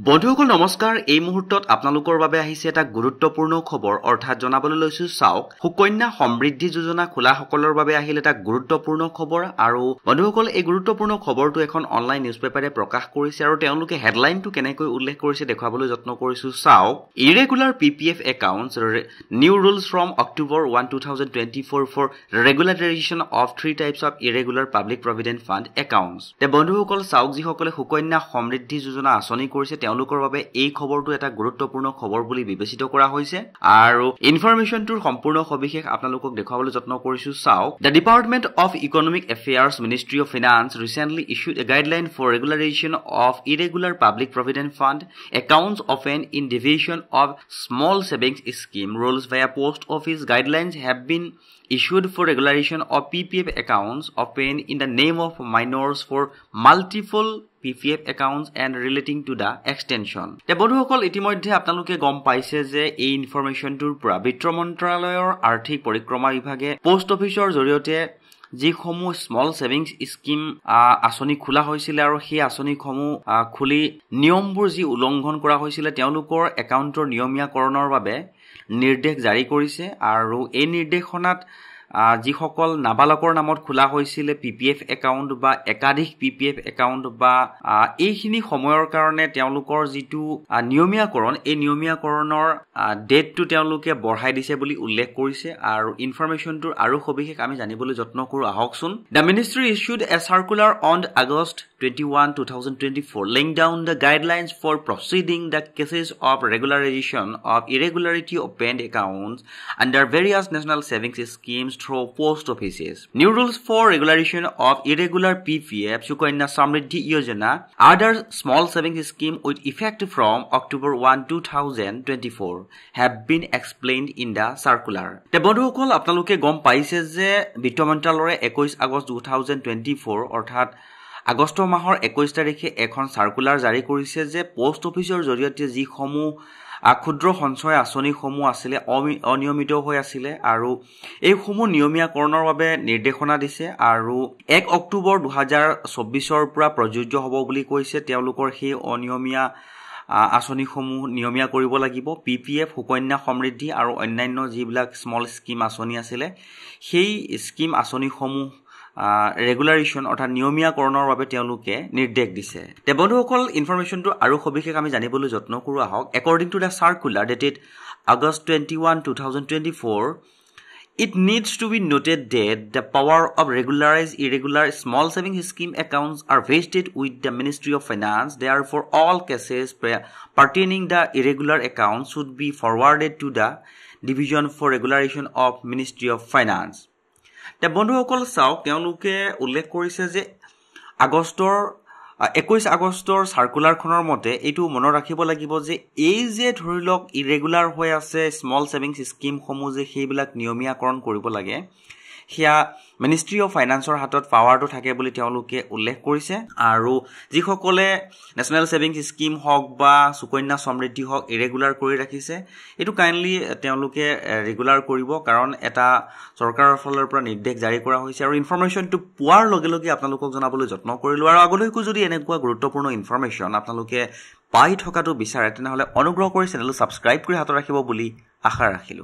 বন্ধুসকল নমস্কাৰ এই মুহূৰ্তত আপোনালোকৰ বাবে আহিছে এটা গুৰুত্বপূৰ্ণ খবৰ অৰ্থাৎ জনাবলৈ লৈছো চাওক সুকন্যা সমৃদ্ধি যোজনা খোলাসকলৰ বাবে আহিল এটা গুৰুত্বপূৰ্ণ খবৰ আৰু বন্ধুসকল এই গুৰুত্বপূৰ্ণ খবৰটো এখন অনলাইন নিউজপেপাৰে প্ৰকাশ কৰিছে আৰু তেওঁলোকে হেডলাইনটো কেনেকৈ উল্লেখ কৰিছে দেখাবলৈ যত্ন কৰিছো চাওক irregular PPF accounts new rules from October 1 2024 for regularisation of 3 types of irregular public provident fund accounts তে বন্ধুসকল চাওক যিসকলে সুকন্যা সমৃদ্ধি যোজনা আঁচনি কৰিছে তেওঁলোকৰ বাবে এই খবৰটো এটা গুৰুত্বপূৰ্ণ খবৰ বুলি বিবেচিত কৰা হৈছে আৰু ইনফৰমেশনটোৰ সম্পূৰ্ণ সবিশেষ আপোনালোকক দেখাবলৈ যত্ন কৰিছো চাওক the department of economic affairs ministry of finance recently issued a guideline for regularisation of irregular public provident fund accounts of an in division of small savings scheme rules via post office guidelines have been issued for regularization of PPF accounts opened in the name of minors for multiple PPF accounts and relating to the extension. তে বন্ধুসকল ইতিমধ্যে আপোনালোকে গম পাইছে যে এই ইনফৰমেশনটোৰ পৰা বিত্ত মন্ত্ৰালয়ৰ আৰ্থিক পৰিক্ৰমা বিভাগে পোষ্ট অফিচৰ জৰিয়তে যিসমূহ স্মল সেভিংছ স্কিম আঁচনি খোলা হৈছিল আৰু সেই আঁচনিসমূহ খুলি নিয়মবোৰ যি উলংঘন কৰা হৈছিল তেওঁলোকৰ একাউণ্টৰ নিয়মীয়াকৰণৰ বাবে নিৰ্দেশ জাৰি কৰিছে আৰু এই নিৰ্দেশনাত যিসকল নাবালকৰ নামত খোলা হৈছিল পিপিএফ একাউণ্ট বা একাধিক পিপিএফ একাউণ্ট বা এইখিনি সময়ৰ কাৰণে তেওঁলোকৰ যিটো নিয়মীয়াকৰণ এই নিয়মীয়াকৰণৰ ডেটটো তেওঁলোকে বঢ়াই দিছে বুলি উল্লেখ কৰিছে আৰু ইনফৰমেশনটোৰ আৰু সবিশেষ আমি জানিবলৈ যত্ন কৰোঁ আহকচোন the ministry issued A circular on August 21, 2024 laying down the guidelines for proceeding the cases of regularization of irregularity opened accounts under various national savings schemes through post offices. New rules for regularization of irregular PPF Sukanya Samriddhi Yojana other small savings scheme with effect from October 1, 2024 have been explained in the circular. The বন্ধুসকল আপোনালোকে গম পাইছে যে বিত্ত মন্ত্ৰালয়ে 21 আগষ্ট 2024 অৰ্থাৎ আগষ্ট মাহৰ 21 তাৰিখে এখন সাৰ্কুলাৰ জাৰি কৰিছে যে পোষ্ট অফিচৰ জৰিয়তে যিসমূহ ক্ষুদ্ৰ সঞ্চয় আঁচনিসমূহ আছিল অনিয়মিত হৈ আছিল আৰু এইসমূহ নিয়মীয়াকৰণৰ বাবে নিৰ্দেশনা দিছে আৰু 1 অক্টোবৰ 2024 ৰ পৰা প্ৰযোজ্য হ'ব বুলি কৈছে তেওঁলোকৰ সেই অনিয়মীয়া আঁচনিসমূহ নিয়মীয়া কৰিব লাগিব পিপিএফ সুকন্যা সমৃদ্ধি আৰু অন্যান্য যিবিলাক স্মল স্কিম আঁচনি আছিল সেই স্কিম আঁচনিসমূহ ৰেগুলাৰাইজেশ্যন অৰ্থাৎ নিয়মীয়াকৰণৰ বাবে তেওঁলোকে নিৰ্দেশ দিছে তে বন্ধুসকল ইনফৰমেশনটো আৰু সবিশেষ আমি জানিবলৈ যত্ন কৰোঁ আহক according to the circular dated August 21, 2024 it needs to be noted that the power of regularize irregular small savings scheme accounts are vested with the Ministry of Finance. Therefore, all cases pertaining the irregular accounts should be forwarded to the Division for Regularization of Ministry of Finance. তে বন্ধুসকল চাওক তেওঁলোকে উল্লেখ কৰিছে যে 21 আগষ্টৰ সাৰ্কুলাৰখনৰ মতে এইটো মনত ৰাখিব লাগিব যে এই যে ধৰি লওক ইৰেগুলাৰ হৈ আছে স্মল সেভিংছ স্কিমসমূহ যে সেইবিলাক নিয়মীয়াকৰণ কৰিব লাগে হিয়া মিনিষ্ট্ৰী অফ ফাইনান্সৰ হাতত পাৱাৰটো থাকে বুলি তেওঁলোকে উল্লেখ কৰিছে আৰু যিসকলে নেশ্যনেল সেভিংছ স্কিম হওক বা সুকন্যা সমৃদ্ধি হওক ইৰেগুলাৰ কৰি ৰাখিছে এটো কাইন্ডলি তেওঁলোকে ৰেগুলাৰ কৰিব কাৰণ এটা চৰকাৰৰ ফালৰ পৰা নিৰ্দেশ জাৰি কৰা হৈছে আৰু ইনফৰমেশনটো পোৱাৰ লগে লগে আপোনালোকক জনাবলৈ যত্ন কৰিলো আৰু আগলৈকো যদি এনেকুৱা গুৰুত্বপূৰ্ণ ইনফৰমেশন আপোনালোকে পাই থকাটো বিচাৰে তেনেহলে অনুগ্ৰহ কৰি চেনেলটো সাবস্ক্ৰাইব কৰি হাতত ৰাখিব বুলি আশা ৰাখিলো